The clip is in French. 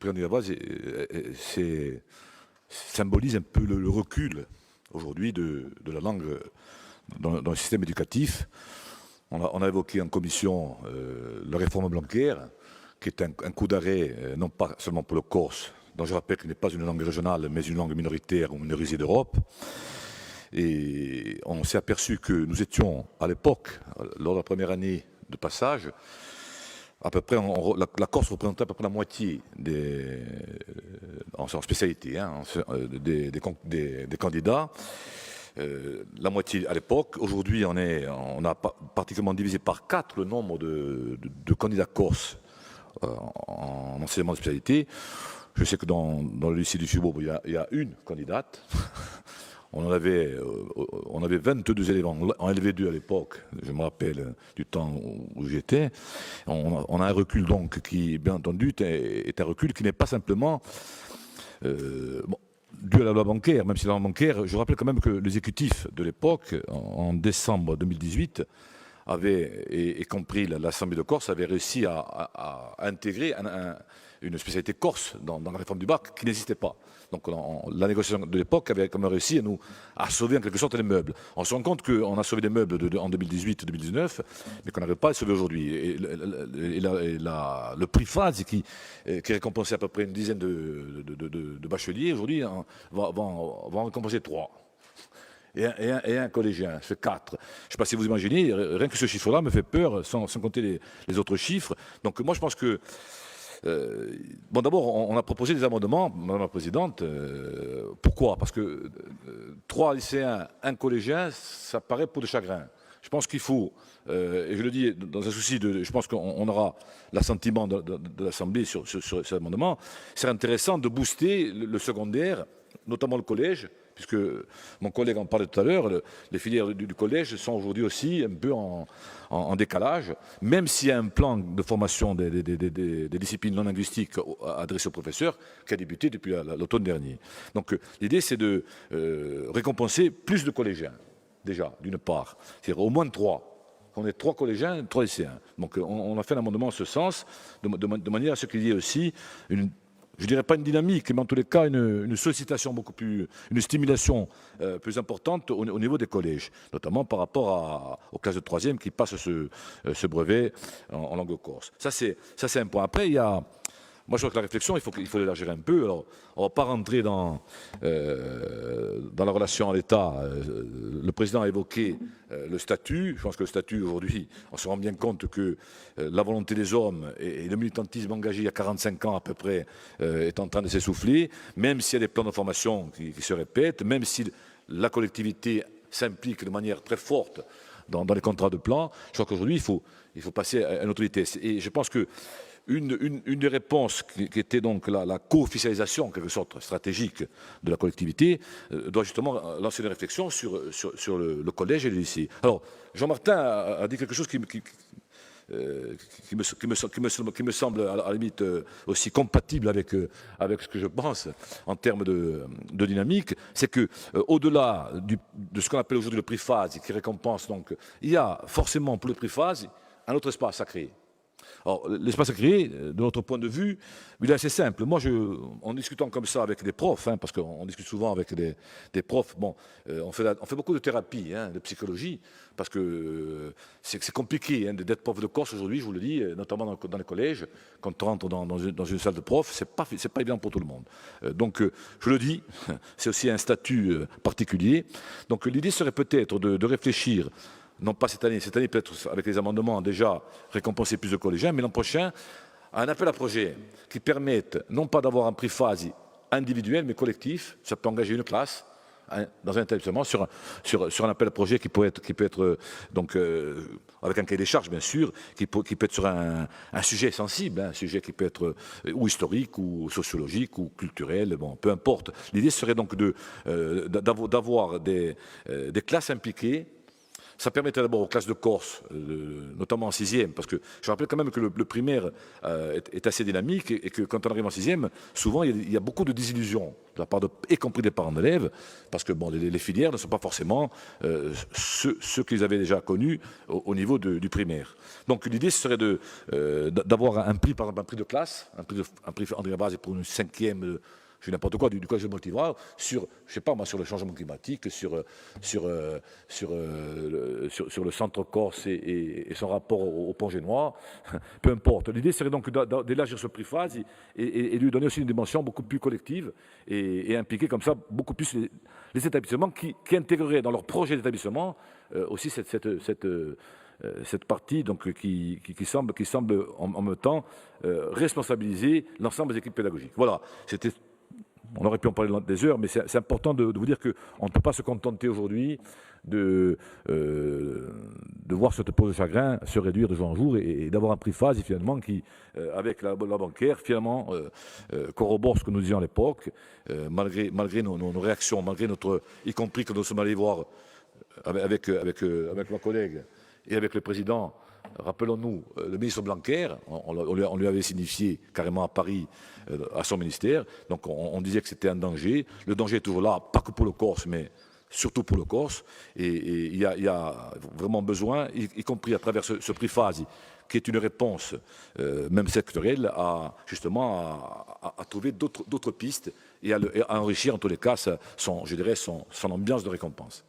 candidat base symbolise un peu le recul aujourd'hui de la langue dans le système éducatif. On a évoqué en commission la réforme Blanquer, qui est un coup d'arrêt, non pas seulement pour le corse, dont je rappelle qu'il n'est pas une langue régionale, mais une langue minoritaire ou minorisée d'Europe. Et on s'est aperçu que nous étions, à l'époque, lors de la première année de passage, à peu près, la Corse représentait à peu près la moitié en spécialité, des candidats. La moitié à l'époque. Aujourd'hui, on a pratiquement divisé par 4 le nombre de candidats corses en enseignement de spécialité. Je sais que dans le lycée du Subourg, il y a une candidate. On avait 22 élèves en LV2 à l'époque, je me rappelle du temps où j'étais. On a un recul donc qui, bien entendu, est un recul qui n'est pas simplement dû à la loi bancaire, même si la loi bancaire, je rappelle quand même que l'exécutif de l'époque, en décembre 2018, y compris l'Assemblée de Corse, avait réussi à intégrer une spécialité corse dans la réforme du bac qui n'existait pas. Donc la négociation de l'époque avait quand même réussi à sauver en quelque sorte les meubles. On se rend compte qu'on a sauvé des meubles en 2018-2019, mais qu'on n'arrive pas à les sauver aujourd'hui. Et le prix phase qui récompensait à peu près une dizaine de bacheliers, aujourd'hui, va en récompenser 3. Et un collégien, c'est 4. Je ne sais pas si vous imaginez, rien que ce chiffre-là me fait peur, sans compter les autres chiffres. Donc moi, je pense que d'abord, on a proposé des amendements, Madame la Présidente. Pourquoi? Parce que 3 lycéens, un collégien, ça paraît peau de chagrin. Je pense qu'il faut, et je le dis dans un souci je pense qu'on aura l'assentiment de l'Assemblée sur cet amendement, c'est intéressant de booster le secondaire, notamment le collège, puisque mon collègue en parlait tout à l'heure, les filières du collège sont aujourd'hui aussi un peu en décalage, même s'il y a un plan de formation des disciplines non linguistiques adressé aux professeurs qui a débuté depuis l'automne dernier. Donc l'idée, c'est de récompenser plus de collégiens, déjà, d'une part. C'est-à-dire au moins 3. On est 3 collégiens, 3 lycéens. Donc on a fait un amendement en ce sens, de manière à ce qu'il y ait aussi je dirais pas une dynamique, mais en tous les cas une sollicitation beaucoup plus, une stimulation plus importante au niveau des collèges, notamment par rapport aux classes de 3e qui passent ce brevet en langue corse. Ça c'est un point. Après, moi je crois que la réflexion, il faut l'élargir un peu. Alors, on ne va pas rentrer dans la relation à l'État. Le président a évoqué le statut. Je pense que le statut, aujourd'hui, on se rend bien compte que la volonté des hommes et le militantisme engagé il y a 45 ans à peu près est en train de s'essouffler, même s'il y a des plans de formation qui se répètent, même si la collectivité s'implique de manière très forte dans les contrats de plan. Je crois qu'aujourd'hui, il faut passer à une autre vitesse. Et je pense que une des réponses qui était donc la co-officialisation, en quelque sorte, stratégique de la collectivité, doit justement lancer une réflexion sur le collège et le lycée. Alors, Jean-Martin a dit quelque chose qui me semble à la limite aussi compatible avec ce que je pense en termes de dynamique, c'est que au-delà de ce qu'on appelle aujourd'hui le prix phase, qui récompense, donc, il y a forcément pour le prix phase un autre espace à créer. Alors, l'espace à créer, de notre point de vue, il est assez simple. Moi, en discutant comme ça avec des profs, parce qu'on discute souvent avec des profs, on fait beaucoup de thérapie, de psychologie, parce que c'est compliqué d'être prof de Corse aujourd'hui, je vous le dis, notamment dans les collèges. Quand on rentre dans une salle de prof, c'est pas évident pour tout le monde. Donc, je le dis, c'est aussi un statut particulier. Donc, l'idée serait peut-être de réfléchir, non pas cette année peut-être avec les amendements déjà récompenser plus de collégiens, mais l'an prochain, un appel à projet qui permette non pas d'avoir un prix phase individuel, mais collectif. Ça peut engager une classe dans un établissement sur un appel à projet qui peut être donc avec un cahier des charges bien sûr, qui peut être sur un sujet sensible, un sujet qui peut être ou historique ou sociologique ou culturel, peu importe. L'idée serait donc d'avoir des classes impliquées Ça permettait d'abord aux classes de Corse, notamment en sixième, parce que je rappelle quand même que le primaire est assez dynamique et que quand on arrive en sixième, souvent il y a beaucoup de désillusions, de la part de, y compris des parents d'élèves, parce que bon, les filières ne sont pas forcément ceux qu'ils avaient déjà connus au niveau du primaire. Donc l'idée ce serait d'avoir un prix, par exemple un prix de classe, un prix André Labase pour une cinquième. Je n'importe quoi, du collège de Montivra, sur, je sais pas moi, sur le changement climatique, sur le centre corse et son rapport au pont génois, peu importe. L'idée serait donc d'élargir ce prix phase et lui donner aussi une dimension beaucoup plus collective et impliquer comme ça beaucoup plus les établissements qui intégreraient dans leur projet d'établissement aussi cette partie donc, qui semble en même temps responsabiliser l'ensemble des équipes pédagogiques. Voilà, on aurait pu en parler des heures, mais c'est important de vous dire qu'on ne peut pas se contenter aujourd'hui de voir cette pause de chagrin se réduire de jour en jour et d'avoir un prix phase finalement qui, avec la bancaire, finalement corrobore ce que nous disions à l'époque, malgré nos réactions, malgré y compris que nous sommes allés voir avec ma collègue et avec le président. Rappelons-nous, le ministre Blanquer, on lui avait signifié carrément à Paris, à son ministère, donc on disait que c'était un danger. Le danger est toujours là, pas que pour le Corse, mais surtout pour le Corse. Et il y a vraiment besoin, y compris à travers ce prix phase, qui est une réponse, même sectorielle, à trouver d'autres pistes et à enrichir en tous les cas son ambiance de récompense.